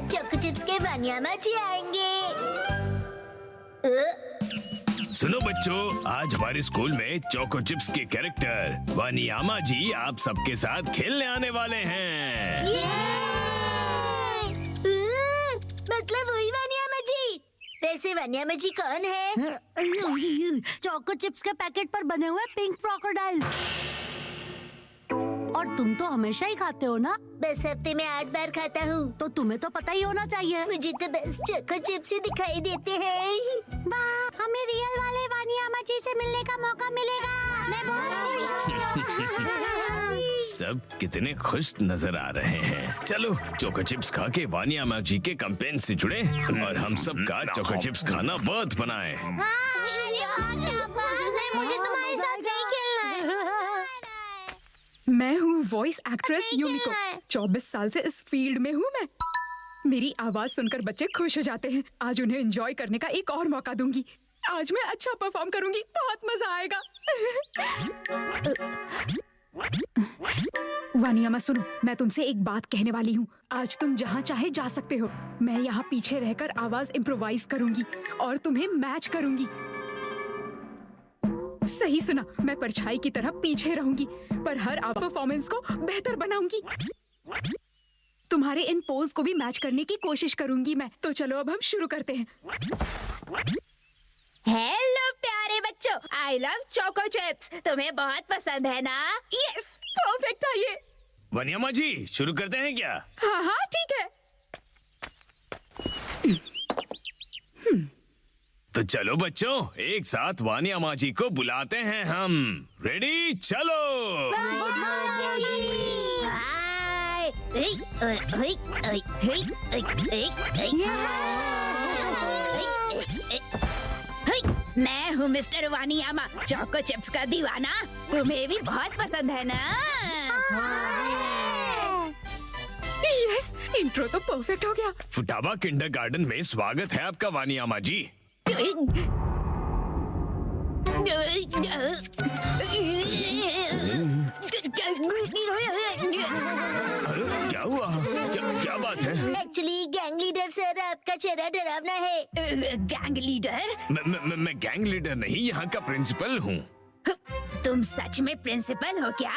Choco chips के वानियामा जी आएंगे। सुनो बच्चों, आज हमारे स्कूल में चोको चिप्स के कैरेक्टर वानियामा जी आप सबके साथ खेलने आने वाले हैं। मतलब वही वानियामा जी। वैसे वानियामा जी कौन है? चोको चिप्स के पैकेट पर बने हुए पिंक क्रोकोडाइल। और तुम तो हमेशा ही खाते हो ना? बस हफ्ते में 8 बार खाता हूँ। तो तुम्हें तो पता ही होना चाहिए। मुझे तो बस चोको चिप्स ही दिखाई देते हैं। वाह, हमें रियल वाले वानियामा जी से मिलने का मौका मिलेगा। मैं बहुत खुश हूँ। सब कितने खुश नजर आ रहे हैं। चलो चोको चिप्स खा के वानियामा जी के कैंपेन से जुड़े और हम सब का चोको चिप्स खाना बहुत बनाए। मुझे तुम्हारे साथ नहीं खेलना है। मैं हूँ वॉइस एक्ट्रेस नहीं यूमिको। खेलना है। 24 साल से इस फील्ड में हूँ मैं। मेरी आवाज सुनकर बच्चे खुश हो जाते हैं। आज उन्हें एंजॉय करने का एक और मौका दूंगी। आज मैं अच्छा परफॉर्म करूंगी, बहुत मजा आएगा। वानियामा सुनो, मैं तुमसे एक बात कहने वाली हूँ। आज तुम जहाँ चाहे जा सकते हो। मैं यहाँ पीछे रहकर आवाज इम्प्रोवाइज करूंगी और तुम्हें मैच करूंगी। सही सुना, मैं परछाई की तरह पीछे रहूंगी, पर हर परफॉर्मेंस को बेहतर बनाऊंगी। तुम्हारे इन पोज को भी मैच करने की कोशिश करूंगी मैं। तो चलो अब हम शुरू करते हैं। हेलो प्यारे बच्चों, आई लव चोको चिप्स। तुम्हें बहुत पसंद है ना? यस, परफेक्ट था ये। वानियामा जी शुरू करते हैं क्या? हाँ हाँ ठीक है। तो चलो बच्चों, एक साथ वानियामा जी को बुलाते हैं हम। रेडी, चलो। मैं हूँ मिस्टर वानियामा, चोको चिप्स का दीवाना। तुम्हें भी बहुत पसंद है ना? यस, इंट्रो तो परफेक्ट हो गया। फुटाबा किंडरगार्टन में स्वागत है आपका वानियामा जी। क्या हुआ? क्या बात है? एक्चुअली गैंग लीडर सर, आपका चेहरा डरावना है। Gang leader? मैं गैंग लीडर नहीं, यहाँ का प्रिंसिपल हूँ। तुम सच में प्रिंसिपल हो क्या?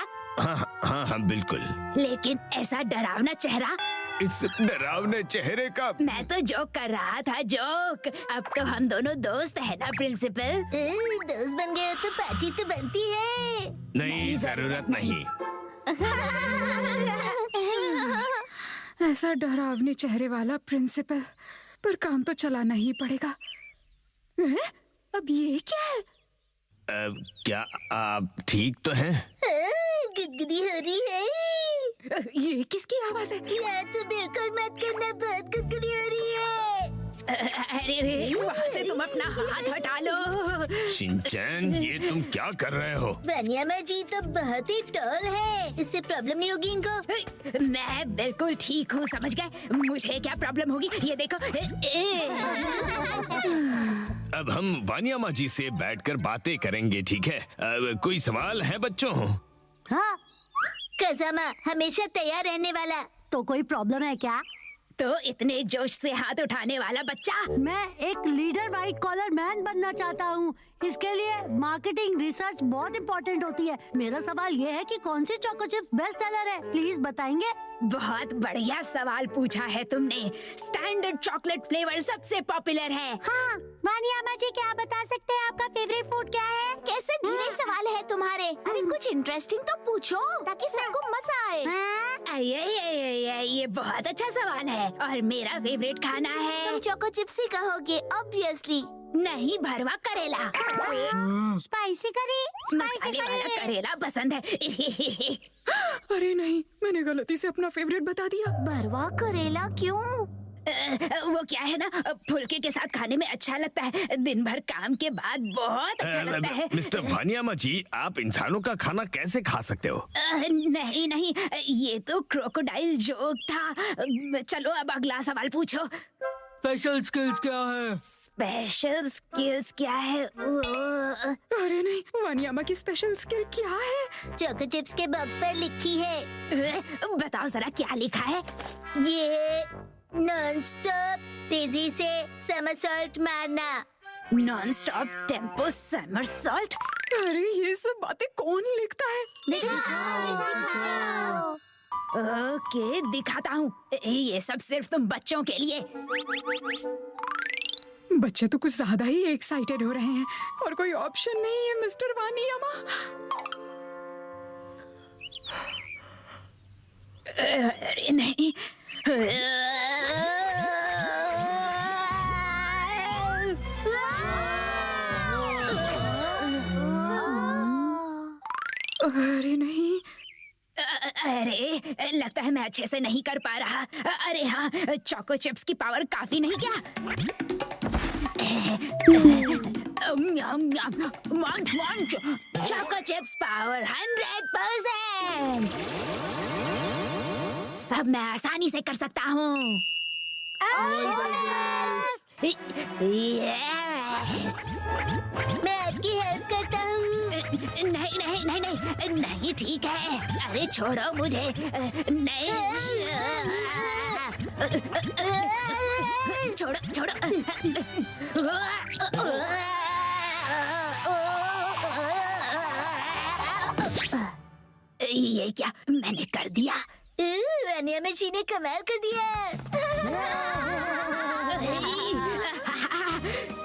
हाँ बिल्कुल। लेकिन ऐसा डरावना चेहरा। इस डरावने चेहरे का मैं तो जोक कर रहा था, जोक। अब तो हम दोनों दोस्त है ना प्रिंसिपल? दोस्त बन गए तो पार्टी तो बनती है। नहीं, जरूरत नहीं। ऐसा डरावने चेहरे वाला प्रिंसिपल, पर काम तो चलाना ही पड़ेगा। अब ये क्या है? क्या आप ठीक तो हैं? गुदगुदी हो रही है। ये किसकी आवाज है? यार तो बिल्कुल मत करना, बहुत गुदगुदी हो रही है। अरे वहाँ से तुम अपना हाथ हटा लो। शिनचैन, ये तुम क्या कर रहे हो? वानियामा जी तो बहुत ही टॉल है, इससे प्रॉब्लम नहीं होगी इनको। मैं बिल्कुल ठीक हूँ, समझ गए? मुझे क्या प्रॉब्लम होगी, ये देखो। अब हम वानियामा जी से बैठकर बातें करेंगे, ठीक है? कोई सवाल है बच्चों? हाँ, कज़ामा हमेशा तैयार रहने वाला। तो कोई प्रॉब्लम है क्या? तो इतने जोश से हाथ उठाने वाला बच्चा। मैं एक लीडर व्हाइट कॉलर मैन बनना चाहता हूँ। इसके लिए मार्केटिंग रिसर्च बहुत इम्पोर्टेंट होती है। मेरा सवाल ये है कि कौन सी चोको चिप्स बेस्ट सेलर है, प्लीज बताएंगे? बहुत बढ़िया सवाल पूछा है तुमने। स्टैंडर्ड चॉकलेट फ्लेवर सबसे पॉपुलर है। हाँ, वानियामा जी क्या बता सकते हैं आपका फेवरेट फूड क्या है? कैसे ढीले सवाल है तुम्हारे? अरे कुछ इंटरेस्टिंग तो पूछो ताकि सबको मजा आए। हाँ? ये बहुत अच्छा सवाल है। और मेरा फेवरेट खाना है। तुम चोको चिप्स ही कहोगे ऑब्वियसली। नहीं, भरवा करेला। स्पाइसी करी? मसाले वाला करेला पसंद है। अरे नहीं, मैंने गलती से अपना फेवरेट बता दिया। भरवा करेला क्यों? वो क्या है ना, फुल्के के साथ खाने में अच्छा लगता है। दिन भर काम के बाद बहुत अच्छा लगता है। मिस्टर वानियामा जी, आप इंसानों का खाना कैसे खा सकते हो? नहीं, ये तो क्रोकोडाइल जोक था। चलो अब अगला सवाल पूछो। स्पेशल स्किल्स क्या है? स्पेशल स्किल्स क्या है? अरे नहीं, वानियामा की स्पेशल स्किल क्या है? चोको चिप्स के बॉक्स पर लिखी है। बताओ जरा क्या लिखा है? ये नॉन स्टॉप तेजी से समरसॉल्ट मारना। Non stop tempo somersault. अरे ये सब बातें कौन लिखता है? ओके दिखाता हूँ। ये सब सिर्फ तुम बच्चों के लिए। बच्चे तो कुछ ज्यादा ही एक्साइटेड हो रहे हैं और कोई ऑप्शन नहीं है मिस्टर वानियामा। अरे नहीं। अरे नहीं। अरे लगता है मैं अच्छे से नहीं कर पा रहा। अरे हाँ, चोको चिप्स की पावर काफी नहीं क्या? Choco chips power 100%। अब मैं आसानी से कर सकता हूँ। यस। मैं आपकी हेल्प करता हूँ। नहीं नहीं नहीं नहीं नहीं ठीक है। अरे छोड़ो मुझे। नहीं छोड़ो छोड़ो। ये क्या मैंने कर दिया? वानियामा जी ने कमाल कर दिया।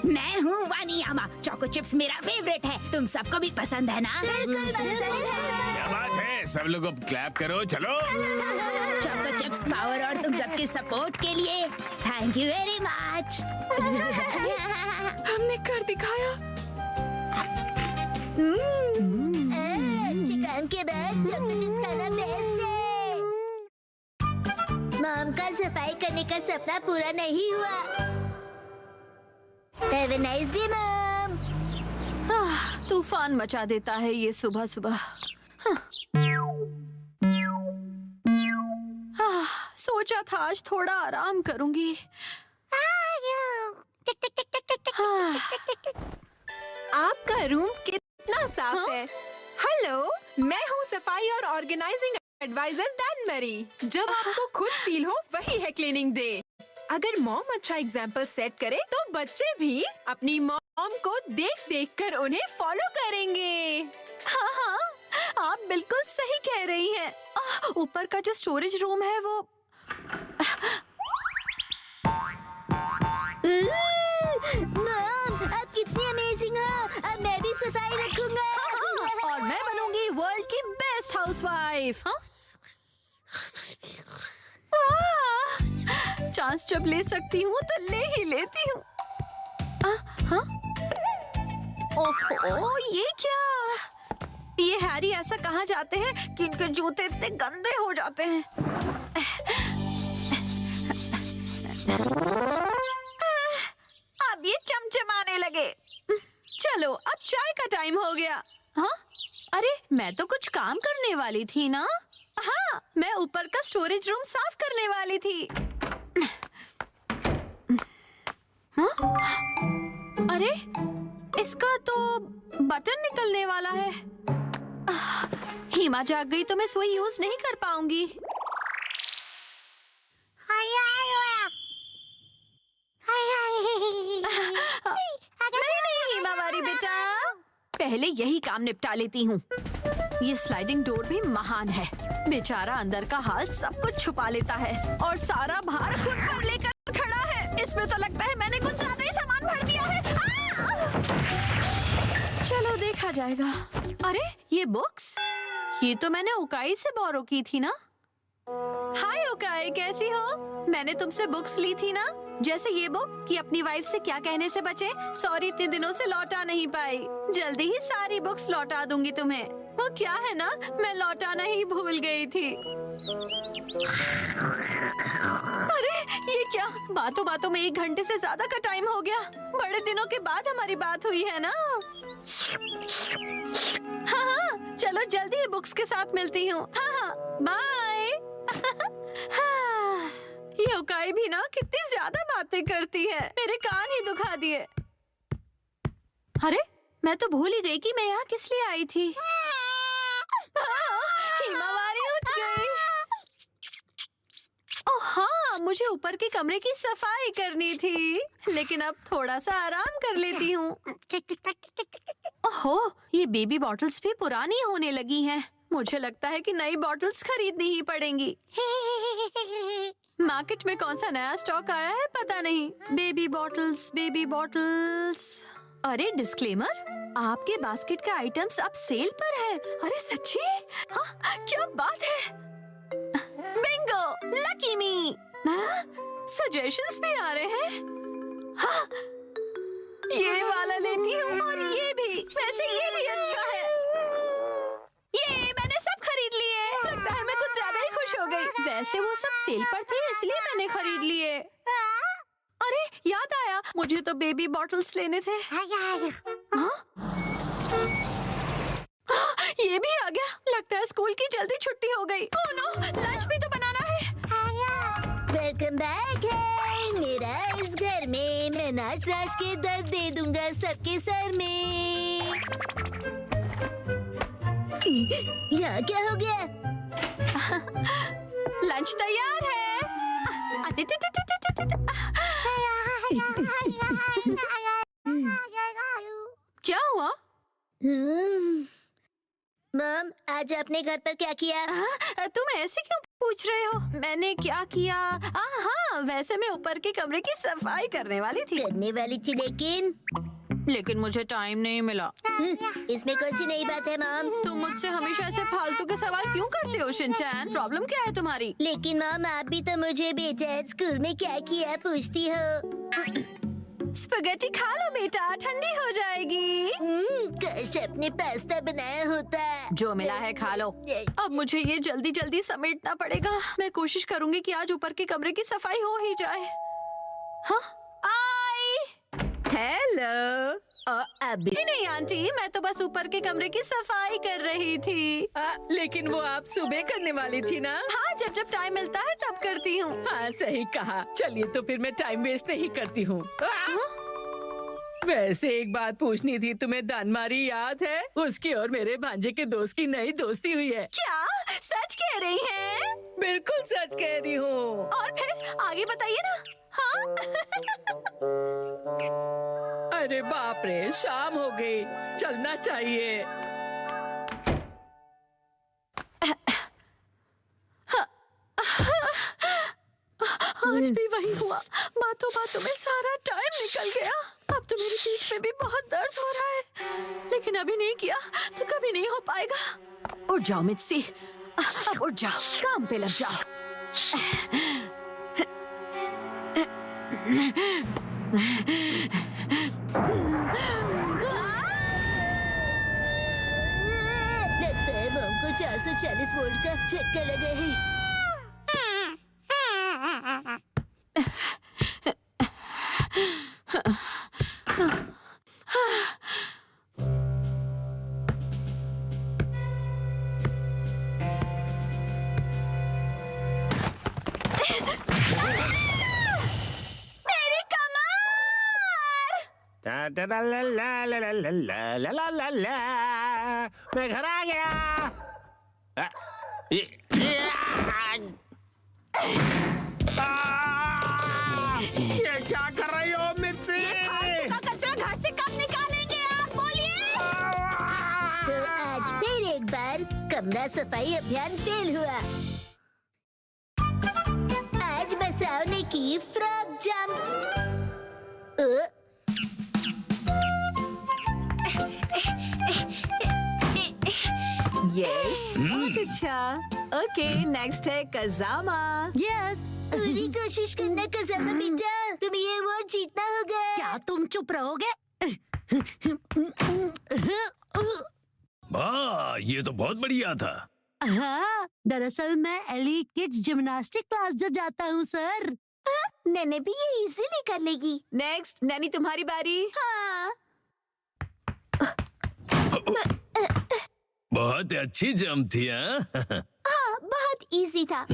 मैं हूँ वानियामा। चोको चिप्स मेरा फेवरेट है। तुम सबको भी पसंद है ना? क्या बात है, सब लोग अब क्लैप करो, चलो। चोको चिप्स पावर और तुम सबके सपोर्ट के लिए थैंक यू वेरी मच। हमने कर दिखाया। अच्छे काम के बाद चोको चिप्स खाना बेस्ट है। मॉम का सफाई करने का सपना पूरा नहीं हुआ। Have a nice day, Mom. तूफान मचा देता है ये सुबह सुबह। सोचा था आज थोड़ा आराम करूंगी। आपका रूम कितना साफ है। हेलो, मैं हूँ सफाई और ऑर्गेनाइजिंग एडवाइजर दैनमरी। जब आपको खुद फील हो वही है क्लीनिंग डे। अगर मॉम अच्छा एग्जाम्पल सेट करे तो बच्चे भी अपनी मॉम को देख देख कर उन्हें फॉलो करेंगे। हाँ हाँ, आप बिल्कुल सही कह रही हैं। ऊपर का जो स्टोरेज रूम है वो मॉम, आप कितनी अमेजिंग हो। अब मैं भी सफाई रखूंगा। और मैं बनूंगी वर्ल्ड की बेस्ट हाउसवाइफ। चांस जब ले सकती हूँ तो ले ही लेती हूँ। ओहो, ये क्या? ये हैरी ऐसा कहाँ जाते हैं कि इनके जूते इतने गंदे हो जाते हैं। अब ये चमचमाने लगे। चलो अब चाय का टाइम हो गया। हाँ, अरे मैं तो कुछ काम करने वाली थी ना। हाँ, मैं ऊपर का स्टोरेज रूम साफ करने वाली थी। हाँ? अरे इसका तो बटन निकलने वाला है। हिमा जाग गई तो मैं सुई यूज नहीं कर पाऊंगी। नहीं नहीं हिमा वाली बेटा, पहले यही काम निपटा लेती हूँ। ये स्लाइडिंग डोर भी महान है। बेचारा अंदर का हाल सब कुछ छुपा लेता है और सारा भार खुद पर लेकर खड़ा है। इसमें तो लगता है मैंने कुछ ज्यादा ही सामान भर दिया है। चलो देखा जाएगा। अरे ये बुक्स, ये तो मैंने उकाई से बोरो की थी ना। हाय उकाई, कैसी हो? मैंने तुमसे बुक्स ली थी ना, जैसे ये बुक कि अपनी वाइफ से क्या कहने से बचे। सॉरी, इतने दिनों से लौटा नहीं पाई। जल्दी ही सारी बुक्स लौटा दूंगी तुम्हें। वो क्या है ना, मैं लौटाना ही भूल गई थी। अरे ये क्या, बातों बातों में 1 घंटे से ज्यादा का टाइम हो गया। बड़े दिनों के बाद हमारी बात हुई है ना। हाँ हाँ, चलो जल्दी ही बुक्स के साथ मिलती हूँ। हाँ हाँ, बाय। ये उकाई भी ना कितनी ज्यादा बातें करती है, मेरे कान ही दुखा दिए। अरे मैं तो भूल ही गई कि मैं यहाँ किस लिए आई थी। हिमावारी उठ गई। ओह हाँ, हाँ, मुझे ऊपर के कमरे की सफाई करनी थी, लेकिन अब थोड़ा सा आराम कर लेती हूँ। ओहो, ये बेबी बॉटल्स भी पुरानी होने लगी हैं। मुझे लगता है कि नई बॉटल्स खरीदनी ही पड़ेंगी। मार्केट में कौन सा नया स्टॉक आया है पता नहीं। Baby bottles, baby bottles. अरे डिस्क्लेमर, आपके बास्केट का आइटम्स अब सेल पर है। अरे सच्ची? हाँ, क्या बात है। बिंगो, लकी मी। सजेशंस भी आ रहे हैं। हाँ, ये वाला लेती हूँ और ये भी। वैसे ये भी अच्छा है। ये मैंने सब खरीद लिए। लगता है मैं कुछ ज्यादा ही खुश हो गई। वैसे वो सब सेल पर थे इसलिए मैंने खरीद लिए। अरे याद आया, मुझे तो बेबी बॉटल्स लेने थे। हाँ? ये भी आ गया। लगता है स्कूल की जल्दी छुट्टी हो गई। ओह नो, लंच भी तो बनाना है। वेलकम बैक है मेरा इस घर में। मैं नाच नाच के दर्द दे दूंगा सबके सर में। यहाँ क्या हो गया? लंच तैयार है। क्या हुआ? मम, आज आपने घर पर क्या किया? तुम ऐसे क्यों पूछ रहे हो? मैंने क्या किया? हाँ, वैसे मैं ऊपर के कमरे की सफाई करने वाली थी। करने वाली थी लेकिन मुझे टाइम नहीं मिला। इसमें कौन सी नई बात है मम? तुम मुझसे हमेशा ऐसे फालतू के सवाल क्यों करते हो शिनचैन? प्रॉब्लम क्या है तुम्हारी? लेकिन मम, आप भी तो मुझे बेटा स्कूल में क्या किया पूछती हो। स्पगेटी खा लो बेटा, ठंडी हो जाएगी। काश अपने पास्ता बनाया होता। जो मिला है खा लो। अब मुझे ये जल्दी जल्दी समेटना पड़ेगा। मैं कोशिश करूंगी कि आज ऊपर के कमरे की सफाई हो ही जाए। हाँ, आई। हेलो। अभी नहीं आंटी, मैं तो बस ऊपर के कमरे की सफाई कर रही थी। लेकिन वो आप सुबह करने वाली थी ना? हाँ, जब जब टाइम मिलता है तब करती हूँ। हाँ, सही कहा। चलिए तो फिर मैं टाइम वेस्ट नहीं करती हूँ। वैसे एक बात पूछनी थी, तुम्हें दानमारी याद है? उसकी और मेरे भांजे के दोस्त की नई दोस्ती हुई है। क्या सच कह रही हैं? बिल्कुल सच कह रही हूँ। और फिर आगे बताइए ना। हाँ? अरे बाप रे, शाम हो गई, चलना चाहिए। आज भी वही हुआ। बातों बातों में सारा टाइम निकल गया। अब तो मेरी पीठ में भी बहुत दर्द हो रहा है। लेकिन अभी नहीं किया तो कभी नहीं हो पाएगा। उठ जाओ मित्सी, उठ जाओ, काम पे लग जाओ। लगता है मम को 440 वोल्ट का झटका लगा है। मैं घर आ गया। ये क्या कर रही हो मित्सी? कचरा घर से कब निकालेंगे आप? बोलिए। तो आज फिर एक बार कमरा सफाई अभियान फेल हुआ। आज बसाओ ने की फ्रॉग जंप। यस, बहुत अच्छा। ओके, नेक्स्ट है कजामा। यस। पूरी कोशिश करना कज़ामा बेटा, तुम्हें ये अवार्ड जीतना होगा। क्या तुम चुप रहोगे? वाह, ये तो बहुत बढ़िया था। हाँ, दरअसल मैं एलीट किड्स जिम्नास्टिक क्लास जो जाता हूँ सर। नैने भी ये इजीली कर लेगी। नेक्स्ट, नैनी तुम्हारी बारी। हाँ। बहुत अच्छी जंप थी। हाँ, बहुत इजी था।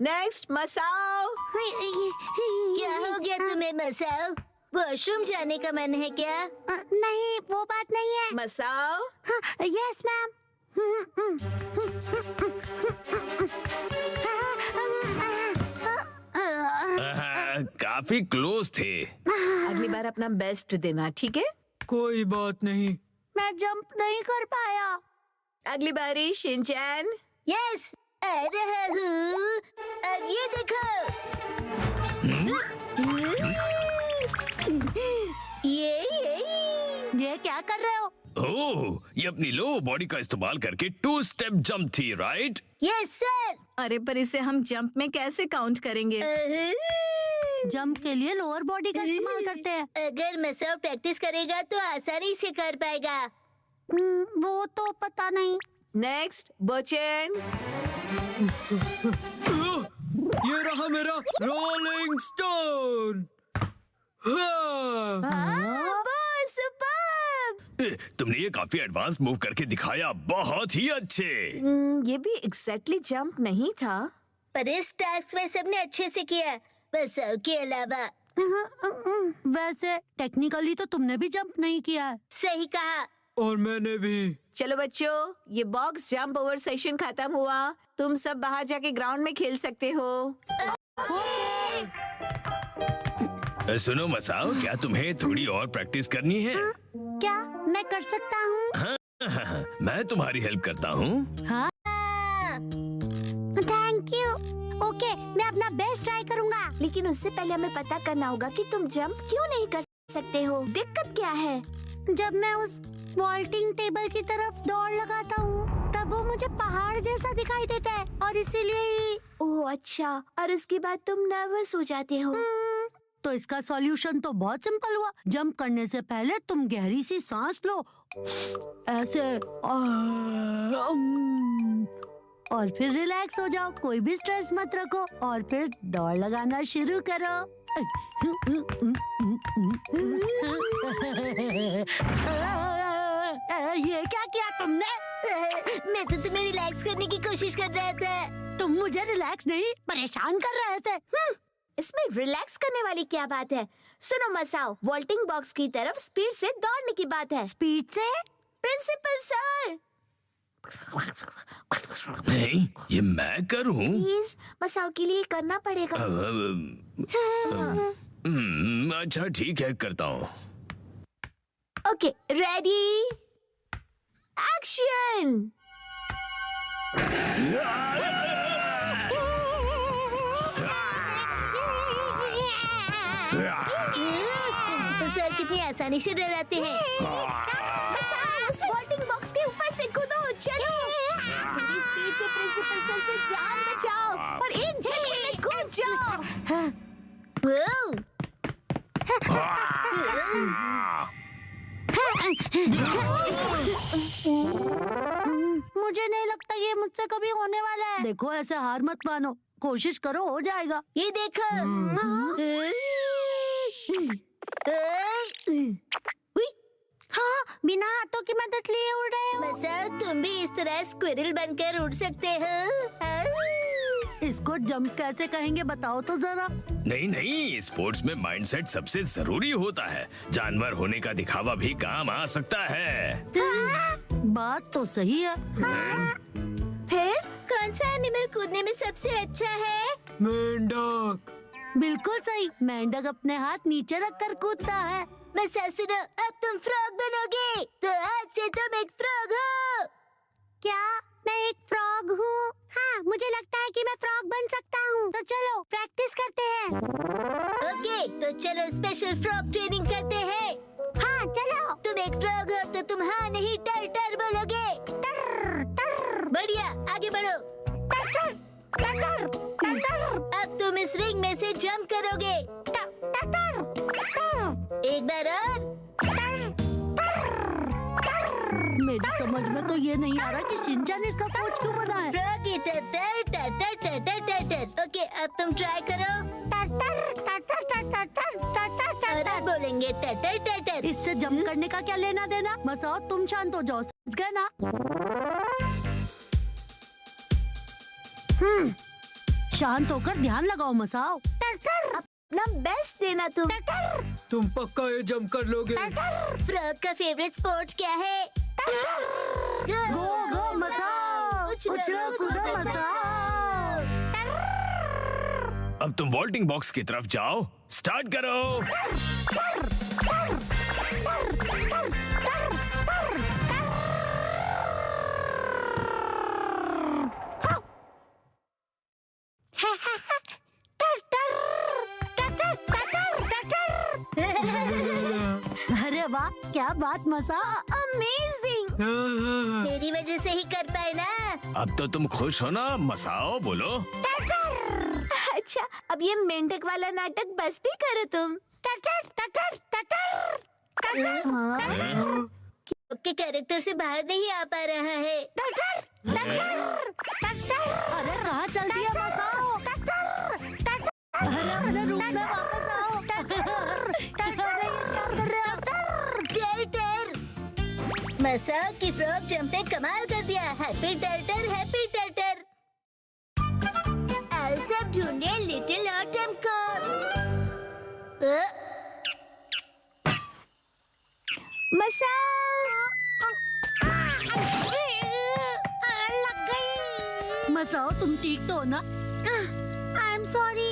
नेक्स्ट, मसाओ। क्या हो गया तुम्हें मसाओ? वॉशरूम जाने का मन है क्या? नहीं, वो बात नहीं है। मसाओ। Yes ma'am. काफी क्लोज थे। अगली बार अपना बेस्ट देना, ठीक है? कोई बात नहीं। मैं जंप नहीं कर पाया। अगली बारी शिनचैन। यस, आ रहा हूँ। अब ये देखो। ये क्या कर रहे हो? ओह, ये अपनी लो बॉडी का इस्तेमाल करके 2 स्टेप जंप थी, राइट? Yes sir. अरे पर इसे हम जंप में कैसे काउंट करेंगे? जंप के लिए लोअर बॉडी का इस्तेमाल करते हैं। अगर मसाओ प्रैक्टिस करेगा तो आसानी से कर पाएगा। वो तो पता नहीं। नेक्स्ट बोचेन। ये रहा मेरा रोलिंग स्टोन। तुमने ये काफी एडवांस मूव करके दिखाया, बहुत ही अच्छे। ये भी एग्जैक्टली जंप नहीं था। पर इस टास्क में सबने अच्छे से किया, मसाओ के अलावा। वैसे टेक्निकली तो तुमने भी जंप नहीं किया है। सही कहा। और मैंने भी। चलो बच्चों, ये बॉक्स जंप ओवर सेशन खत्म हुआ। तुम सब बाहर जाके ग्राउंड में खेल सकते हो। सुनो मसाओ, क्या तुम्हें थोड़ी और प्रैक्टिस करनी है? क्या मैं कर सकता हूँ? मैं तुम्हारी हेल्प करता हूँ। Thank you. ओके, मैं अपना बेस्ट ट्राई करूँगा। लेकिन उससे पहले हमें पता करना होगा कि तुम जंप क्यों नहीं कर सकते हो। दिक्कत क्या है? जब मैं उस वॉल्टिंग टेबल की तरफ दौड़ लगाता हूँ तब वो मुझे पहाड़ जैसा दिखाई देता है और इसीलिए ही। ओह अच्छा, और उसके बाद तुम नर्वस हो जाते हो। तो इसका सॉल्यूशन तो बहुत सिंपल हुआ। जंप करने से पहले तुम गहरी सी सांस लो, ऐसे, और फिर रिलैक्स हो जाओ। कोई भी स्ट्रेस मत रखो और फिर दौड़ लगाना शुरू करो। ये क्या किया तुमने? मैं तो तुम्हें रिलैक्स करने की कोशिश कर रहा था। तुम मुझे रिलैक्स नहीं, परेशान कर रहे थे। इसमें रिलैक्स करने वाली क्या बात है? सुनो मसाओ, वॉल्टिंग बॉक्स की तरफ स्पीड से दौड़ने की बात है। स्पीड से? प्रिंसिपल सर, नहीं, ये मैं करूँ? प्लीज मसाओ के लिए करना पड़ेगा। अच्छा ठीक है, करता हूँ। Okay, ready, action. Principal sir कितनी आसानी से डराते हैं। उस वॉल्टिंग बॉक्स के ऊपर से कूदो, चलो। थोड़ी स्पीड से प्रिंसिपल सर से जान बचाओ और एक झटके में कूद जाओ। मुझे नहीं लगता ये मुझसे कभी होने वाला है। देखो, ऐसे हार मत मानो, कोशिश करो, हो जाएगा। ये देखो। हाँ, बिना हाथों की मदद लिए उड़ रहे हो। मसाओ, तुम भी इस तरह स्क्विरल बनकर उड़ सकते हो। इसको जंप कैसे कहेंगे बताओ तो जरा। नहीं नहीं, स्पोर्ट्स में माइंडसेट सबसे जरूरी होता है। जानवर होने का दिखावा भी काम आ सकता है। बात तो सही है। फिर कौन सा एनिमल कूदने में सबसे अच्छा है? मेंढक। बिल्कुल सही, मेंढक अपने हाथ नीचे रखकर कूदता है। मसाओ सुनो, अब तुम फ्रॉग बनोगे, तो आज से तुम एक फ्रॉग हो। क्या मैं एक फ्रॉग हूँ? हाँ, मुझे लगता है कि मैं फ्रॉग बन सकता हूँ। तो चलो प्रैक्टिस करते हैं। ओके, तो चलो स्पेशल फ्रॉग ट्रेनिंग करते हैं। हाँ चलो। तुम एक फ्रॉग हो तो तुम हाँ नहीं टर टर बोलोगे। टर टर बढ़िया, आगे बढ़ो। टर टर टर टर टर टर। अब तुम इस रिंग में से जंप करोगे। टर टर टर। एक बार और। मेरी समझ में तो ये नहीं आ रहा कि शिनचैन इसका कोच क्यों बना है। फ्रॉगी टर टर टर टर टर टर टर टर। ओके, अब तुम ट्राई करो। टर टर टर टर टर टर टर टर टर और अब बोलेंगे टर टर टर टर। इससे जंप करने का क्या लेना देना? मसाओ, तुम शांत हो जाओ, समझ गए ना? शांत होकर ध्यान लगाओ मसाओ। टर टर। अपना बेस्ट देना तुम। तुम पक्का ये जंप कर लोगे? फ्रॉग का फेवरेट स्पोर्ट क्या है? गो गो मसाओ, उछलो कूदो मसाओ। अब तुम वॉल्टिंग बॉक्स की तरफ जाओ, स्टार्ट करो। अरे वाह, क्या बात मसा। अमेजिंग, मेरी वजह से ही कर पाए ना। अब तो तुम खुश हो ना? मसाओ, बोलो। अच्छा, अब ये मेंढक वाला नाटक बस भी करो तुम। के कैरेक्टर से बाहर नहीं आ पा रहा है। अरे कहाँ चल दिया मसाओ? अरे रुकना, वापस आओ। अरे ये क्या कर रहे हो? टर्टर, मसा की फ्रॉग जंप ने कमाल कर दिया। हैप्पी टर्टर, हैप्पी टर्टर। आओ सब ढूंढे लिटिल ऑटम को। मसा लग गई। मसाओ, तुम ठीक तो हो ना? I am sorry.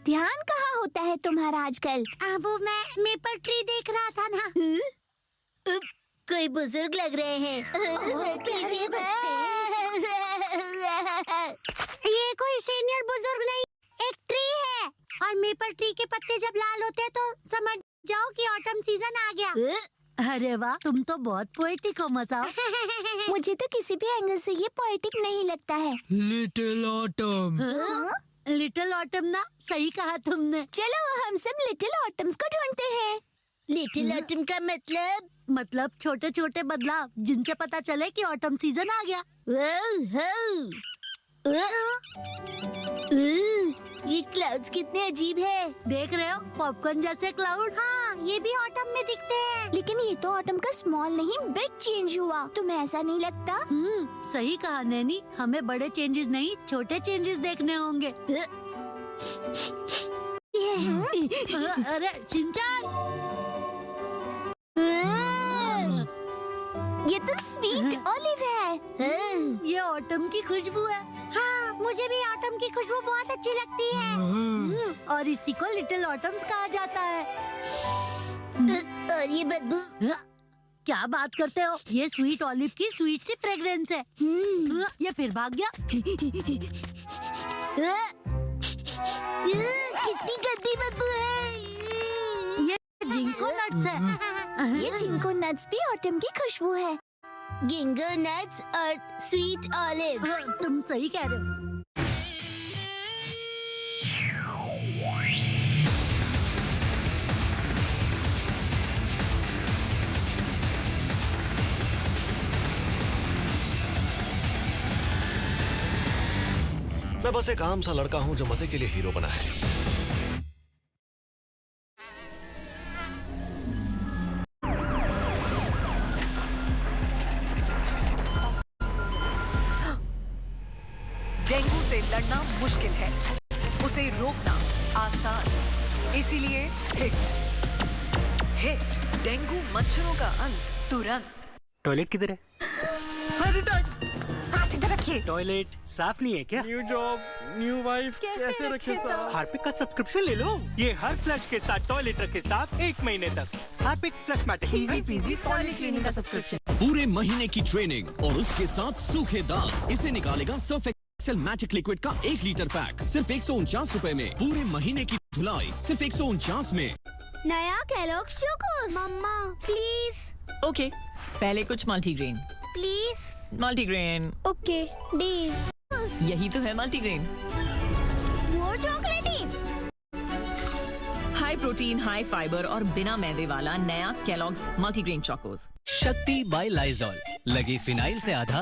ध्यान कहाँ होता है तुम्हारा आजकल? वो मैं मेपल ट्री देख रहा था ना। कोई बुजुर्ग लग रहे हैं। कीजिए बच्चे। ये कोई सीनियर बुजुर्ग नहीं, एक ट्री है। और मेपल ट्री के पत्ते जब लाल होते हैं तो समझ जाओ कि ऑटम सीजन आ गया। अरे वाह, तुम तो बहुत पोएटिक हो मसाओ। मुझे तो किसी भी एंगल से ये पोएटिक नहीं लगता है। Little autumn. लिटिल ऑटम ना, सही कहा तुमने। चलो हम सब लिटिल ऑटम्स को ढूंढते हैं। लिटिल ऑटम का मतलब छोटे छोटे बदलाव जिनसे पता चले कि ऑटम सीजन आ गया। ये क्लाउड्स कितने अजीब है। देख रहे हो, पॉपकॉर्न जैसे क्लाउड। हाँ, ये भी ऑटम में दिखते हैं। लेकिन ये तो ऑटम का स्मॉल नहीं, बिग चेंज हुआ। तुम्हें ऐसा नहीं लगता? सही कहा नैनी, हमें बड़े चेंजेस नहीं, छोटे चेंजेस देखने होंगे। अरे चिंचान, ये तो स्वीट ऑलिव है। ये ऑटम की खुशबू है। हाँ, मुझे भी ऑटम की खुशबू बहुत अच्छी लगती है। और इसी को लिटिल ऑटम्स कहा जाता है। और ये बदबू? क्या बात करते हो? ये स्वीट ऑलिव की स्वीट सी फ्रेग्रेंस है। ये फिर भाग गया। कितनी गंदी बदबू है। ये जिंको नट्स है। ये जिंको नट्स भी ऑटम की खुशबू है। गिंगो नट्स और स्वीट ऑलिव। तुम सही कह रहे हो। मैं बस एक आम सा लड़का हूं जो मजे के लिए हीरो बना है। डेंगू से लड़ना मुश्किल है, उसे रोकना आसान। इसीलिए हिट डेंगू मच्छरों का अंत तुरंत। टॉयलेट किधर है? हाथ इधर रखिए। टॉयलेट साफ नहीं है क्या? न्यू जॉब, न्यू वाइफ, कैसे रखे साफ? हार्पिक का सब्सक्रिप्शन ले लो। ये हर फ्लश के साथ टॉयलेट रखे साफ 1 महीने तक। Harpic flush matic. Easy PG toilet cleaning का सब्सक्रिप्शन। पूरे महीने की ट्रेनिंग और उसके साथ सूखे दाग, इसे निकालेगा सर्फ एक्सेल मैजिक लिक्विड का 1 लीटर पैक सिर्फ 149 रुपए में। पूरे महीने की धुलाई सिर्फ 149 में। नया केलॉग्स चोकोस। मम्मा प्लीज। ओके, पहले कुछ multigrain. Please. Multigrain. Okay deal. यही तो है मल्टीग्रेन। वो चॉकलेटी। हाई प्रोटीन, हाई फाइबर और बिना मैदे वाला नया केलॉग्स मल्टीग्रेन चोकोस। शक्ति बाय लाइजॉल, लगी फिनाइल से आधा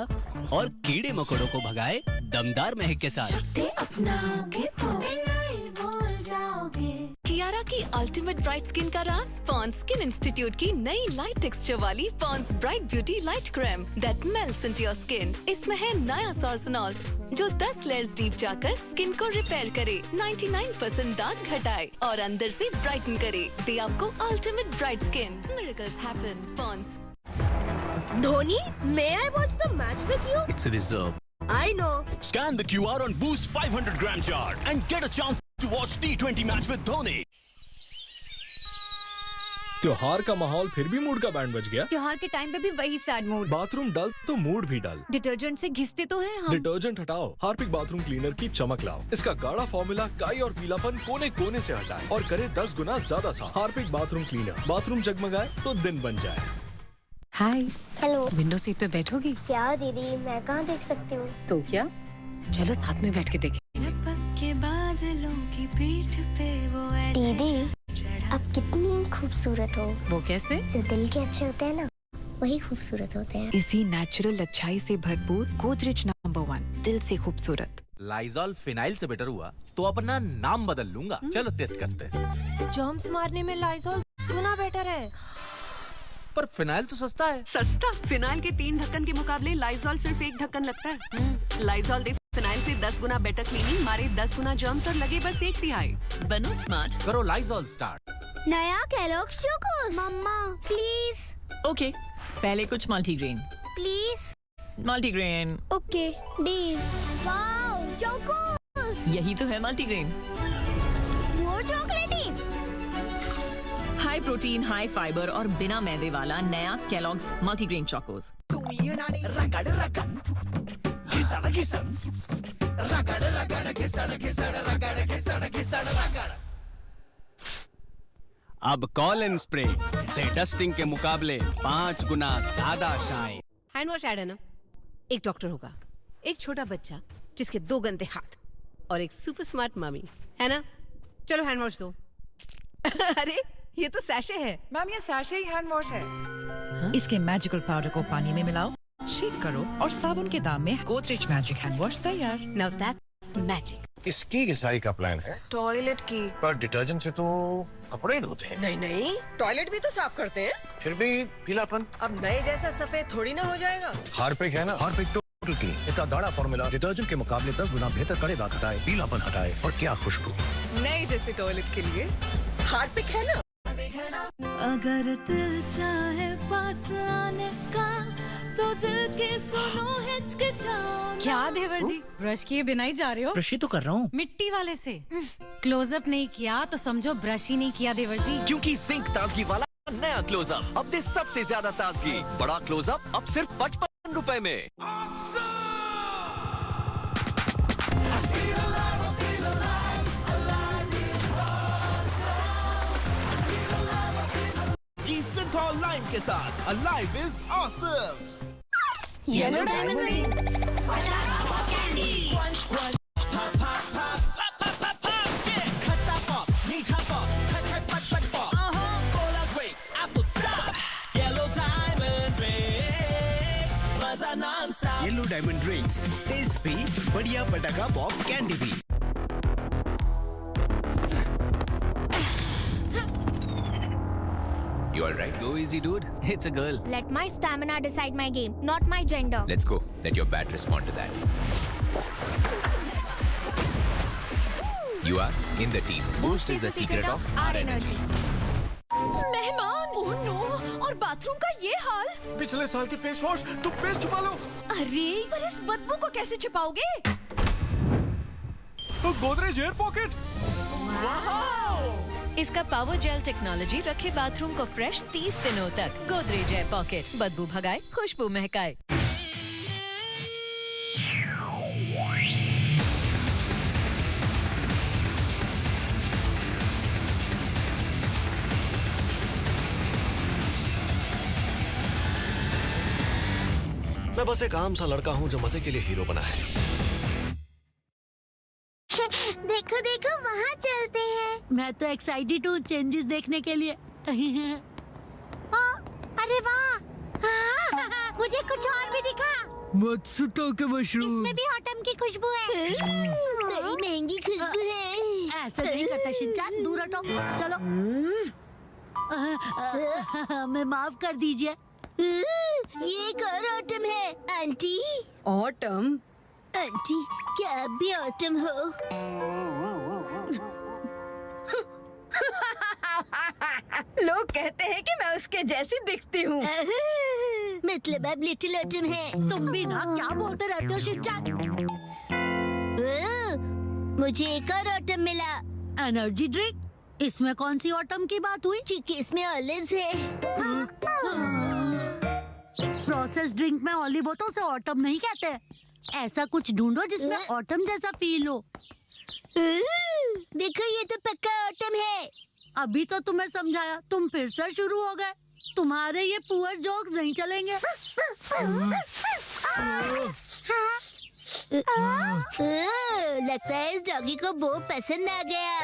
और कीड़े मकोड़ों को भगाए दमदार महक के साथ। अपनाओगे तो भूल जाओगे। कियारा की अल्टीमेट ब्राइट स्किन का राज पॉन्ड्स स्किन इंस्टीट्यूट की नई लाइट टेक्सचर वाली Pond's bright beauty light cream that melts into your skin. इसमें है नया सोर्सनॉल जो 10 लेयर्स डीप जाकर स्किन को रिपेयर करे, 99% दाग घटाए और अंदर से ब्राइटन करे, दे आपको ultimate bright skin. Miracles happen Pond's. Dhoni, may I watch the match with you? It's a reserve. I know. Scan the QR on Boost 500 gram jar and get a chance to watch T20 match with Dhoni. त्योहार का माहौल फिर भी mood का band बज गया। त्योहार के टाइम पे भी वही सैड मूड। बाथरूम डल तो मूड भी डल। डिटर्जेंट से घिसते तो हैं हम। डिटर्जेंट हटाओ, हार्पिक बाथरूम क्लीनर की चमक लाओ। इसका गाढ़ा फॉर्मूला काई और पीलापन कोने कोने से हटाए और करे 10 गुना ज्यादा साफ। हार्पिक बाथरूम क्लीनर, बाथरूम जगमगाए तो दिन बन जाए। हाय। हेलो। विंडो सीट पे बैठोगी? क्या दीदी, मैं कहाँ देख सकती हूँ? तो क्या, चलो साथ में बैठ के देखें। दीदी आप कितनी खूबसूरत हो। वो कैसे? जो दिल के अच्छे होते हैं ना, वही खूबसूरत होते हैं। इसी नेचुरल अच्छाई से भरपूर गोदरेज नंबर 1, दिल से खूबसूरत। लाइजॉल फिनाइल से बेटर हुआ तो अपना नाम बदल लूंगा। चलो टेस्ट करते हैं। जर्म्स मारने में लाइजॉल गुना बेटर है। पर फिनाइल तो सस्ता है। सस्ता? फिनाइल के 3 ढक्कन के मुकाबले लाइजॉल सिर्फ 1 ढक्कन लगता है। लाइजॉल दे फिनाइल से 10 गुना बेटर क्लीनिंग, मारे 10 गुना जर्म्स और लगे बस 1/3। बनो स्मार्ट, करो लाइजॉल स्टार्ट। नया केलॉग्स चोकोस। मम्मा प्लीज। ओके, पहले कुछ multigrain. Please. Multigrain. Okay deal. Wow Chocos. यही तो है मल्टीग्रेन। मोर चॉकलेटी। हाई प्रोटीन, हाई फाइबर और बिना मैदे वाला नया केलॉग्स मल्टीग्रेन चोकोस। अब कॉलिन स्प्रे डस्टिंग के मुकाबले 5 गुना ज्यादा शाइन। हैंड वॉश ऐड है ना? एक डॉक्टर होगा, एक छोटा बच्चा जिसके 2 गंदे हाथ और एक सुपर स्मार्ट मम्मी, है ना? चलो हैंड वॉश दो। अरे ये तो सैशे है। मैम ये सैशे ही हैंड वॉश है। इसके मैजिकल पाउडर को पानी में मिलाओ, शेक करो और साबुन के दाम में गोदरेज मैजिक हैंड वॉश तैयार। Now that's magic. किसकी घिसाई का प्लान है? टॉयलेट की। पर डिटर्जेंट से तो कपड़े ही धोते हैं। नहीं नहीं, टॉयलेट भी तो साफ करते हैं। फिर भी पीलापन। अब नए जैसा सफेद थोड़ी ना हो जाएगा। हार्पिक है ना, हार्पिक टोटल क्लीन। इसका गाढ़ा फॉर्मूला डिटर्जेंट के मुकाबले 10 गुना बेहतर कड़े दाग हटाए, पीलापन हटाए और क्या खुशबू। नए जैसे टॉयलेट के लिए हार्पिक है ना। अगर दिल चाहे पास आने का तो दिल के सुनो हिचकिचाओ। क्या देवर जी, ब्रश किए बिना ही जा रहे हो? ब्रश ही तो कर रहा हूँ। मिट्टी वाले से क्लोजअप नहीं किया तो समझो ब्रश ही नहीं किया देवर जी। क्योंकि जिंक ताजगी वाला नया क्लोजअप अब दे सबसे ज्यादा ताजगी। बड़ा क्लोजअप अब सिर्फ 55 रुपए में। सिंथॉल लाइम के साथ alive is awesome. Yellow diamond ring. Crunch crunch pop pop pop pop pop pop खट्टा पॉप, मीठा पॉप, खट खट पट पट pop. Cola grape, apple star, yellow diamond drinks, मजा non stop. Yellow diamond drinks, taste भी बढ़िया, पटाखा पॉप कैंडी भी। You all right? Go easy, dude. It's a girl. Let my stamina decide my game, not my gender. Let's go. Let your bat respond to that. You are in the team. Boost is the secret of our energy. मेहमान, oh no, और bathroom का ये हाल। पिछले साल के face wash तुम face छुपा लो। अरे पर इस बदबू को कैसे छिपाओगे? तो गोदरेज एयर पॉकेट। इसका पावर जेल टेक्नोलॉजी रखे बाथरूम को फ्रेश 30 दिनों तक। गोदरेज एयर पॉकेट, बदबू भगाए, खुशबू महकाए। मैं बस एक आम सा लड़का हूँ जो मजे के लिए हीरो बना है। देखो देखो वहाँ चलते हैं। मैं तो एक्साइटेड हूँ चेंजेस देखने के लिए। अरे वाह, मुझे कुछ और भी दिखा। मत्सुता के मशरूम। इसमें भी ऑटम की खुशबू है। बड़ी महंगी खुशबू है। ऐसा नहीं करता शिनचान, दूर हटो। चलो हमें माफ कर दीजिए। ये एक और ऑटम है आंटी। ऑटम? आंटी क्या आप भी ऑटम हो? लोग कहते हैं कि मैं उसके जैसी दिखती हूँ। मतलब आप लिटिल ऑटम है। तुम भी ना क्या बोलते रहते हो शिनचान। मुझे एक और ऑटम मिला। Energy drink? इसमें कौन सी ऑटम की बात हुई? क्योंकि इसमें ऑलिव्स है। प्रोसेस ड्रिंक में ऑलिव हो तो उसे ऑटम नहीं कहते। ऐसा कुछ ढूंढो जिसमें ऑटम जैसा फील हो। देखो ये तो पक्का ऑटम है। अभी तो तुम्हें समझाया, तुम फिर से शुरू हो गए। तुम्हारे ये पुअर जोक्स नहीं चलेंगे। लगता है इस डॉगी को वो पसंद आ गया।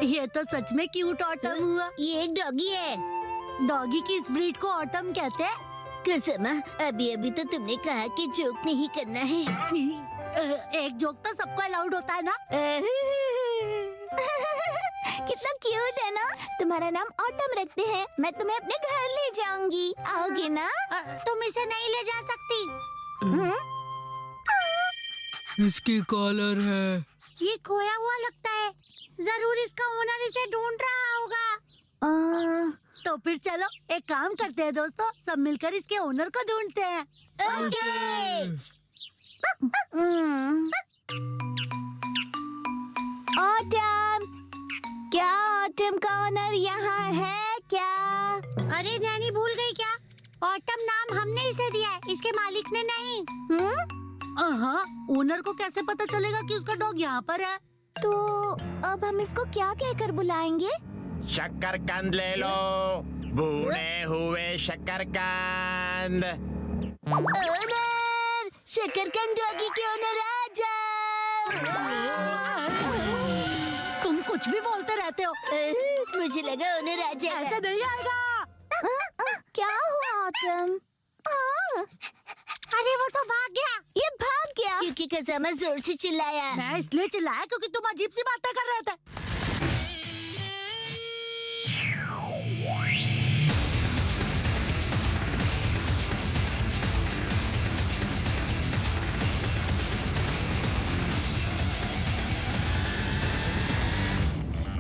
ये तो सच में क्यूट ऑटम हुआ। ये एक डॉगी है। डॉगी की इस ब्रीड को ऑटम कहते हैं। कुसुमा, अभी अभी तो तुमने कहा कि जोक नहीं करना है। एक जोक तो सबको अलाउड होता है ना। कितना क्यूट है ना। तुम्हारा नाम ऑटम रखते हैं। मैं तुम्हें अपने घर ले जाऊंगी, आओगे ना? तुम इसे नहीं ले जा सकती। इसकी कॉलर है। ये खोया हुआ लगता है। जरूर इसका ओनर इसे ढूंढ रहा होगा। तो फिर चलो एक काम करते हैं दोस्तों, सब मिलकर इसके ओनर को ढूंढते हैं। ऑटम, क्या ऑटम का ओनर यहाँ है क्या? अरे नैनी भूल गई क्या? ऑटम नाम हमने इसे दिया है, इसके मालिक ने नहीं। हाँ, ओनर को कैसे पता चलेगा कि उसका डॉग यहाँ पर है? तो अब हम इसको क्या कहकर बुलाएंगे? शकरकंद ले लो, भुने हुए शकरकंद। ओनर, शकरकंद डॉगी के ओनर आ जाओ। तुम कुछ भी बोलते रहते हो। मुझे लगा ओनर आ जाएगा। ऐसा नहीं आएगा। क्या हुआ ऑटम? अरे वो तो भाग गया। ये भाग गया क्योंकि कसामा जोर से चिल्लाया। मैं इसलिए चिल्लाया क्योंकि तुम अजीब सी बातें कर रहे थे।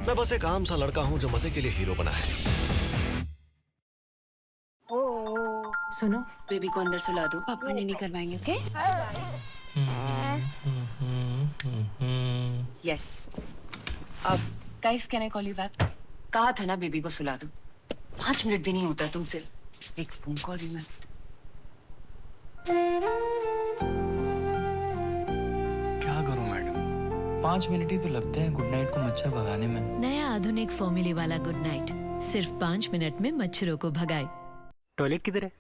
मैं बस एक आम सा लड़का हूँ जो मजे के लिए हीरो बना है। सुनो, बेबी को अंदर सुला दो, पापा ने नहीं करवाएंगे, ओके? यस। अब guys, can I call you back? कहा था ना बेबी को सुला दो। 5 मिनट भी नहीं होता तुमसे। एक फोन कॉल भी मैं। क्या करूं मैडम, 5 मिनट ही तो लगते हैं गुड नाइट को मच्छर भगाने में। नया आधुनिक फॉर्मूले वाला गुड नाइट सिर्फ 5 मिनट में मच्छरों को भगाए। टॉयलेट किधर है?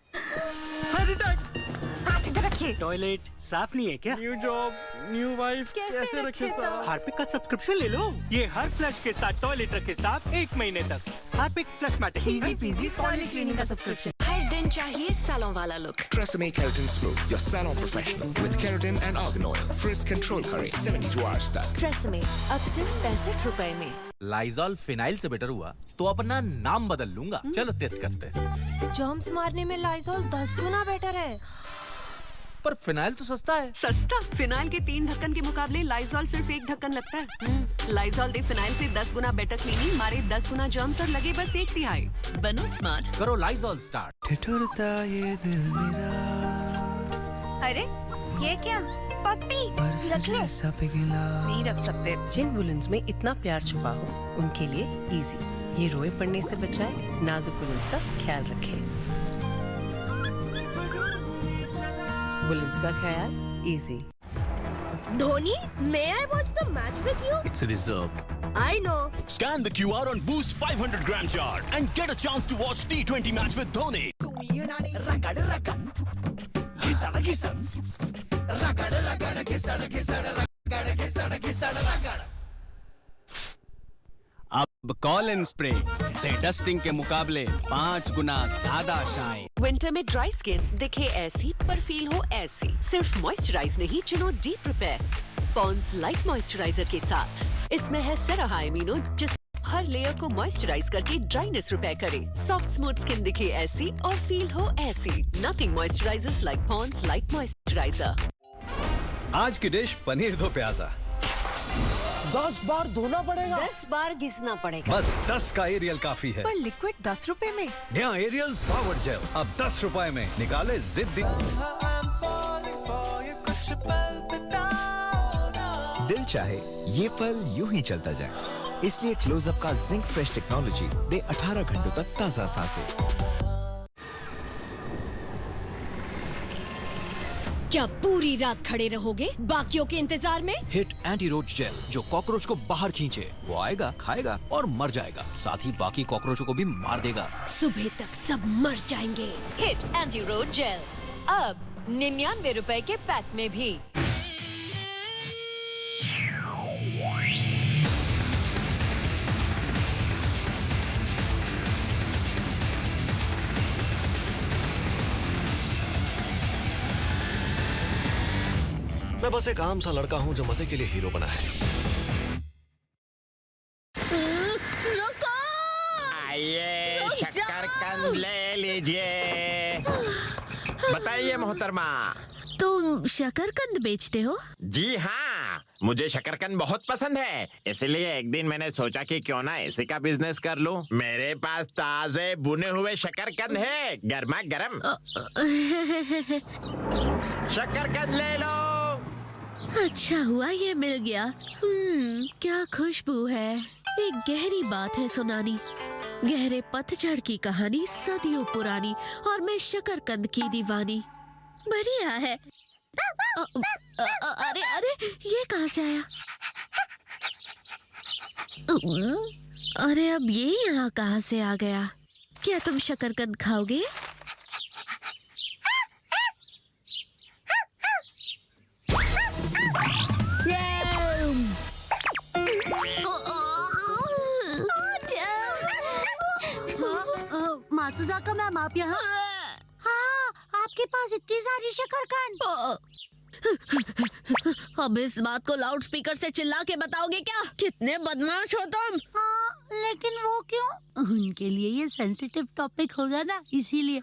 हाथ इधर रखिए। टॉयलेट साफ नहीं है क्या? न्यू जॉब, न्यू वाइफ, कैसे रखे साफ? हार्पिक का सब्सक्रिप्शन ले लो। ये हर फ्लश के साथ टॉयलेट रखे साफ 1 महीने तक। Harpic flush matter, easy PG toilet cleaning का सब्सक्रिप्शन। हर दिन चाहिए सैलून वाला look. Tresemme Keratin Smooth, your salon professional with keratin and argan oil. Frizz control करे 72 hours तक। Tresemme अब सिर्फ 65 रुपए में। लाइजॉल फिनाइल से बेटर हुआ तो अपना नाम बदल लूंगा। चलो टेस्ट करते हैं। जर्म्स मारने में लाइजॉल 10 गुना बेटर है। पर फिनाइल तो सस्ता है। सस्ता? फिनाइल के 3 ढक्कन के मुकाबले लाइजॉल सिर्फ 1 ढक्कन लगता है। लाइजॉल दे फिनाइल से 10 गुना बेटर क्लीनिंग, मारे 10 गुना जर्म्स और लगे बस 1 तिहाई। बनो स्मार्ट, करो लाइजॉल स्टार्ट। ठिठुरता ये दिल मेरा। अरे ये क्या? पप्पी रख ले। नहीं रख सकते। जिन वुलेंस में इतना प्यार छुपा हो उनके लिए इजी। ये रोए पड़ने से बचाए, नाजुक वुलेंस का ख्याल रखें। वुलेंस का ख्याल easy. Dhoni, may I watch the match with you? It's reserved. I know. Scan the QR on Boost 500 gram jar and get a chance to watch T20 match with Dhoni. अब कॉलिन स्प्रे दे dusting के मुकाबले 5 गुना ज्यादा shine. Winter में dry skin दिखे ऐसी पर feel हो ऐसी। सिर्फ मॉइस्चराइज नहीं, चुनो deep repair Pond's light moisturiser के साथ। इसमें है सेराहा एमिनो जिस हर लेयर को मॉइस्चराइज करके ड्राइनेस रिपेयर करे। सॉफ्ट स्मूथ स्किन दिखे ऐसी और फील हो ऐसी। Nothing moisturises like Pond's light moisturiser. आज की डिश पनीर दो प्याजा। 10 बार धोना पड़ेगा, 10 बार घिसना पड़ेगा। बस 10 का एरियल काफी है। पर लिक्विड 10 रुपए में। नया एरियल पावर जेल अब 10 रुपए में। निकाले जिद्दी। दिल चाहे ये पल यूं ही चलता जाए। इसलिए क्लोजअप का जिंक फ्रेश टेक्नोलॉजी दे 18 घंटों तक ताजा सांसें। क्या पूरी रात खड़े रहोगे बाकियों के इंतजार में? हिट एंटी रोच जेल जो कॉकरोच को बाहर खींचे, वो आएगा, खाएगा और मर जाएगा, साथ ही बाकी कॉकरोचों को भी मार देगा। सुबह तक सब मर जाएंगे। हिट एंटी रोच जेल अब 99 रुपए के पैक में भी। मैं बस एक आम सा लड़का हूँ जो मजे के लिए हीरो बना है। आइए शकरकंद ले लीजिए। बताइए मोहतरमा, तुम शकरकंद बेचते हो? जी हाँ, मुझे शकरकंद बहुत पसंद है, इसलिए एक दिन मैंने सोचा कि क्यों ना इसी का बिजनेस कर लूं। मेरे पास ताजे भुने हुए शकरकंद है, गर्मा गर्म। शकरकंद ले लो। अच्छा हुआ ये मिल गया। क्या खुशबू है। एक गहरी बात है सुनानी, गहरे पतझड़ की कहानी सदियों पुरानी, और मैं शकरकंद की दीवानी। बढ़िया है। अरे अरे ये कहाँ से आया? अरे अब ये यहाँ कहाँ से आ गया? क्या तुम शकरकंद खाओगे? मातुजाका मैम, आप यहाँ? हाँ, आपके पास इतनी सारी शकरकंद। अब इस बात को लाउड स्पीकर से चिल्ला के बताओगे क्या? कितने बदमाश हो तुम। लेकिन वो क्यों? उनके लिए ये सेंसिटिव टॉपिक होगा ना, इसीलिए।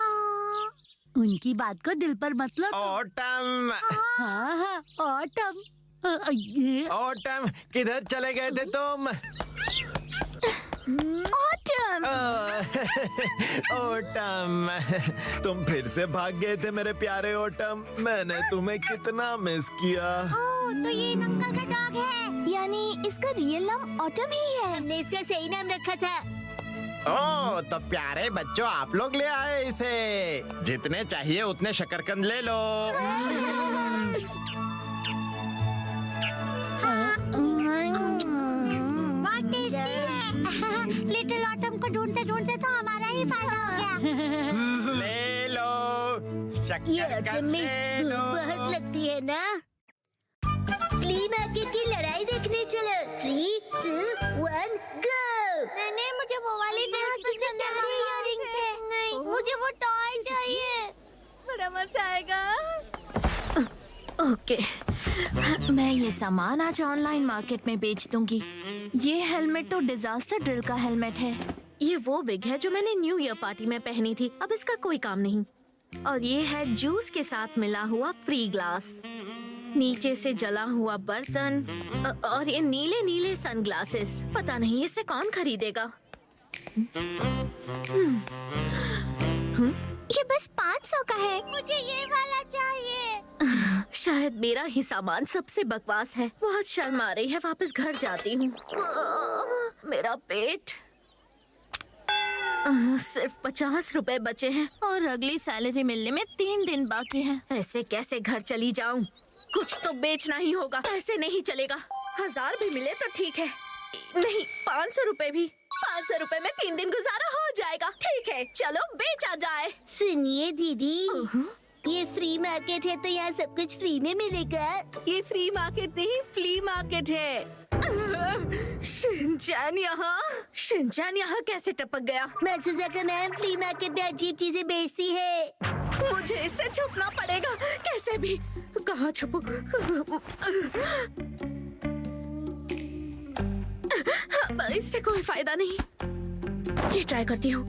उनकी बात को दिल पर मत लो। ऑटम। हाँ हाँ ऑटम। ऑटम, किधर चले गए थे तुम? ऑटम। ऑटम, तुम फिर से भाग गए थे मेरे प्यारे ऑटम। मैंने तुम्हें कितना मिस किया। तो ये नंगल का डॉग है, यानी इसका रियल नाम ऑटम ही है। हमने इसका सही नाम रखा था। ओह, तो प्यारे बच्चों, आप लोग ले आए इसे। जितने चाहिए उतने शकरकंद ले लो। लिटिल ऑटम को ढूंढते ढूंढते तो हमारा ही फायदा हो गया। ले लो शकरकंद, ले लो। बहुत लगती है ना। फ्ली मार्केट की लड़ाई देखने चलो। 3, 2, 1 गो। नहीं, मुझे वो वाली ड्रेस पसंद है मम्मा। नहीं, मुझे वो टॉय चाहिए। बड़ा मजा आएगा। ओके, मैं ये सामान आज ऑनलाइन मार्केट में बेच दूंगी। ये हेलमेट तो डिजास्टर ड्रिल का हेलमेट है। ये वो विग है जो मैंने न्यू ईयर पार्टी में पहनी थी, अब इसका कोई काम नहीं। और ये है जूस के साथ मिला हुआ फ्री ग्लास, नीचे से जला हुआ बर्तन, और ये नीले नीले सनग्लासेस। पता नहीं इसे कौन खरीदेगा। ये बस 500 का है। मुझे ये वाला चाहिए। शायद मेरा ही सामान सबसे बकवास है। बहुत शर्म आ रही है, वापस घर जाती हूँ। मेरा पेट। सिर्फ 50 रुपए बचे हैं और अगली सैलरी मिलने में 3 दिन बाकी हैं। ऐसे कैसे घर चली जाऊं? कुछ तो बेचना ही होगा, ऐसे नहीं चलेगा। 1000 भी मिले तो ठीक है, नहीं 500 रुपए भी। 500 रुपए में 3 दिन गुजारा हो जाएगा। ठीक है, चलो बेचा जाए। सुनिए दीदी, ये फ्री मार्केट है तो यहाँ सब कुछ फ्री में मिलेगा। ये फ्री मार्केट नहीं, फ्ली मार्केट है। शिनचैन यहाँ कैसे टपक गया? मात्सुजाका मैम फ्री मार्केट में अजीब चीजें बेचती है। मुझे इससे छुपना पड़ेगा कैसे भी। कहाँ छुपूं? इससे कोई फायदा नहीं। ये ट्राई करती हूँ।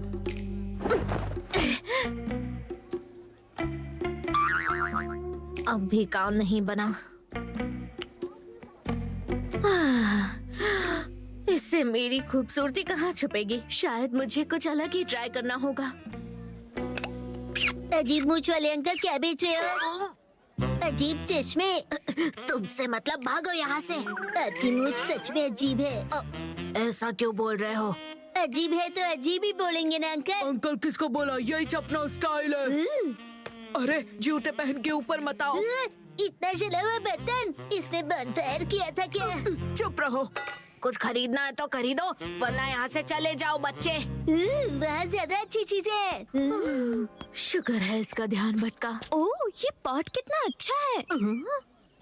अब भी काम नहीं बना। इससे मेरी खूबसूरती कहाँ छुपेगी? शायद मुझे कुछ अलग ही ट्राई करना होगा। अजीब मूंछ वाले अंकल क्या बेच रहे हो? अजीब चश्मे। तुमसे मतलब भागो यहाँ से। आपकी मूछ सच में अजीब है। ऐसा क्यों बोल रहे हो? अजीब है तो अजीब ही बोलेंगे ना अंकल। अंकल किसको बोला? यही अपना स्टाइल है। अरे जूते पहन के ऊपर मत आओ। इतना जला हुआ बर्तन, इसमें बॉनफायर किया था क्या? चुप रहो। कुछ खरीदना है तो खरीदो, वरना यहाँ से चले जाओ बच्चे। वहाँ ज्यादा अच्छी चीजें हैं। शुक्र है इसका ध्यान भटका। ओह, ये पॉट कितना अच्छा है।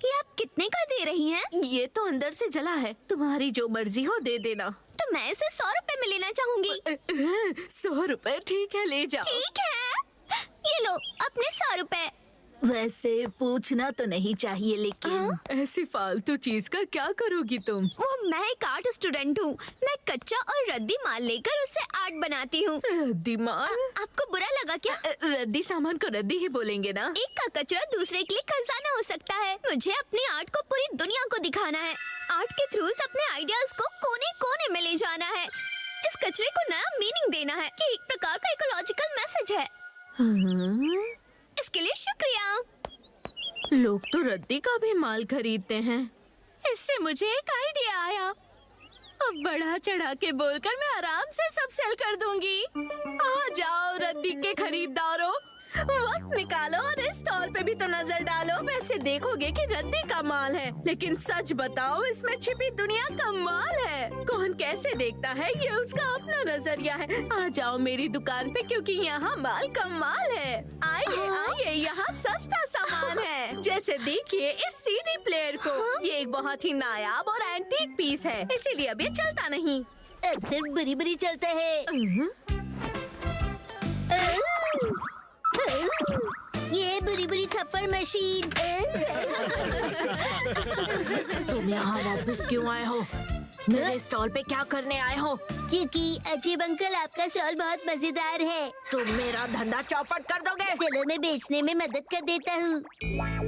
ये आप कितने का दे रही हैं? ये तो अंदर से जला है, तुम्हारी जो मर्जी हो दे देना। तो मैं इसे 100 रुपए में लेना चाहूंगी। 100 रुपए? ठीक है, ले जाओ। ठीक है, ये लो अपने 100 रुपए। वैसे पूछना तो नहीं चाहिए, लेकिन ऐसी फालतू चीज का क्या करोगी तुम? वो मैं एक आर्ट स्टूडेंट हूँ। मैं कच्चा और रद्दी माल लेकर उससे आर्ट बनाती हूँ। रद्दी माल? आपको बुरा लगा क्या? रद्दी सामान को रद्दी ही बोलेंगे ना। एक का कचरा दूसरे के लिए खजाना हो सकता है। मुझे अपने आर्ट को पूरी दुनिया को दिखाना है। आर्ट के थ्रू अपने आइडियाज को कोने कोने में ले जाना है। इस कचरे को नया मीनिंग देना है। ये एक प्रकार का इकोलॉजिकल मैसेज है। इसके लिए शुक्रिया। लोग तो रद्दी का भी माल खरीदते हैं। इससे मुझे एक आइडिया आया। अब बढ़ा चढ़ा के बोलकर मैं आराम से सब सेल कर दूंगी। आ जाओ रद्दी के खरीदारों, वक्त निकालो और इस स्टॉल पे भी तो नजर डालो। वैसे देखोगे कि रद्दी का माल है, लेकिन सच बताओ इसमें छिपी दुनिया कमाल है। कौन कैसे देखता है ये उसका अपना नजरिया है। आ जाओ मेरी दुकान पे, क्योंकि यहाँ माल कमाल है। आइए आइए, यहाँ सस्ता सामान है। जैसे देखिए इस सीडी प्लेयर को, ये एक बहुत ही नायाब और एंटीक पीस है, इसीलिए अब ये चलता नहीं। अब सिर्फ बुरी बुरी चलता है। ये बुरी बुरी थप्पड़ मशीन। तुम यहाँ वापस क्यों आए हो? मेरे स्टॉल पे क्या करने आए हो? क्योंकि अजीब अंकल आपका स्टॉल बहुत मजेदार है। तुम मेरा धंधा चौपट कर दोगे। चलो मैं बेचने में मदद कर देता हूँ।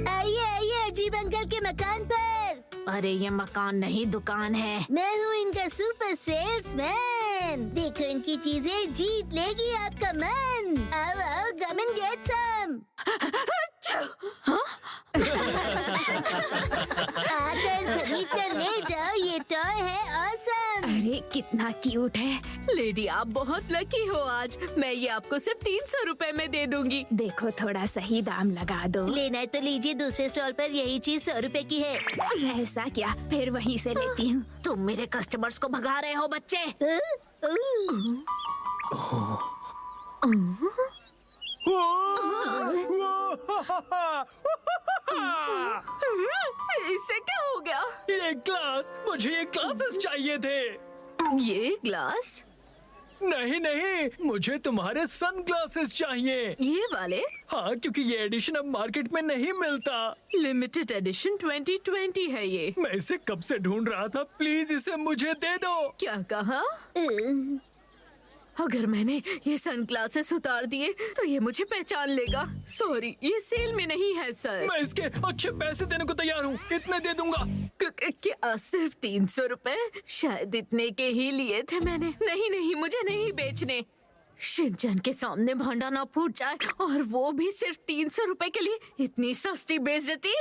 आइए आइए अजीब अंकल के मकान पर। अरे ये मकान नहीं, दुकान है। मैं हूँ इनका सुपर सेल्समैन। देखो इनकी चीजें जीत लेगी आपका मन। आओ आओ, कम एंड गेट सम। आकर खरीद कर ले जाओ, ये टॉय है ऑसम। अरे कितना क्यूट है। लेडी आप बहुत लकी हो आज। मैं ये आपको सिर्फ 300 रुपए में दे दूंगी। देखो थोड़ा सही दाम लगा दो। लेना है तो लीजिए, दूसरे स्टॉल पर यही चीज 100 रुपए की है। ऐसा क्या? फिर वहीं से लेती हूँ। तुम मेरे कस्टमर्स को भगा रहे हो बच्चे। इससे क्या हो गया? ये ग्लास, मुझे ये ग्लासेस चाहिए थे। ये ग्लास? नहीं नहीं, मुझे तुम्हारे सन ग्लासेस चाहिए। ये वाले? हाँ, क्योंकि ये एडिशन अब मार्केट में नहीं मिलता। लिमिटेड एडिशन 2020 है ये। मैं इसे कब से ढूंढ रहा था। प्लीज इसे मुझे दे दो। क्या कहा? अगर मैंने ये सनग्लासेस उतार दिए तो ये मुझे पहचान लेगा। सॉरी, ये सेल में नहीं है सर। मैं इसके अच्छे पैसे देने को तैयार हूँ, इतने दे दूंगा। क्या सिर्फ 300 रुपए? शायद इतने के ही लिए थे मैंने। नहीं नहीं, मुझे नहीं बेचने। शिनचैन के सामने भांडा ना फूट जाए, और वो भी सिर्फ 300 रुपए के लिए। इतनी सस्ती बेइज्जती।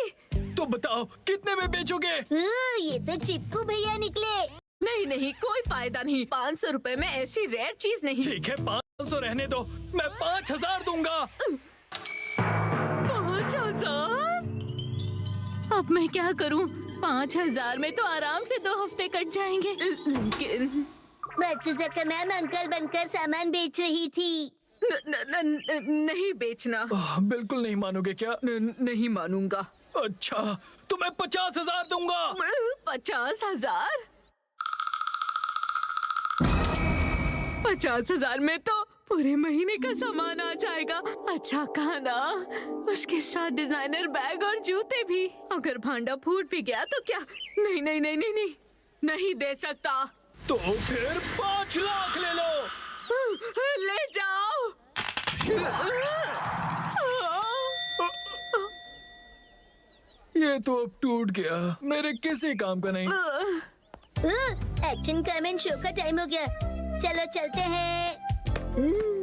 तो बताओ कितने में बेचोगे? ये तो चिपकू भैया निकले। नहीं नहीं, कोई फायदा नहीं। 500 रुपए में ऐसी रेयर चीज नहीं। ठीक है, 500 रहने दो। मैं 5000 दूंगा। 5000? अब मैं क्या करूं? 5000 में तो आराम से 2 हफ्ते कट जाएंगे। लेकिन बच्चों मैम अंकल बनकर सामान बेच रही थी। नहीं बेचना। बिल्कुल नहीं मानोगे क्या? नहीं मानूंगा। अच्छा, तो मैं 50,000 दूंगा। 50,000? 50,000 में तो पूरे महीने का सामान आ जाएगा। अच्छा खाना, उसके साथ डिजाइनर बैग और जूते भी। अगर भांडा फूट भी गया तो क्या? नहीं नहीं नहीं नहीं नहीं, नहीं दे सकता। तो फिर 5 लाख ले लो। ले जाओ। ये तो अब टूट गया, मेरे किसी काम का नहीं। एक्शन कमेंट शो का टाइम हो गया, चलो चलते हैं।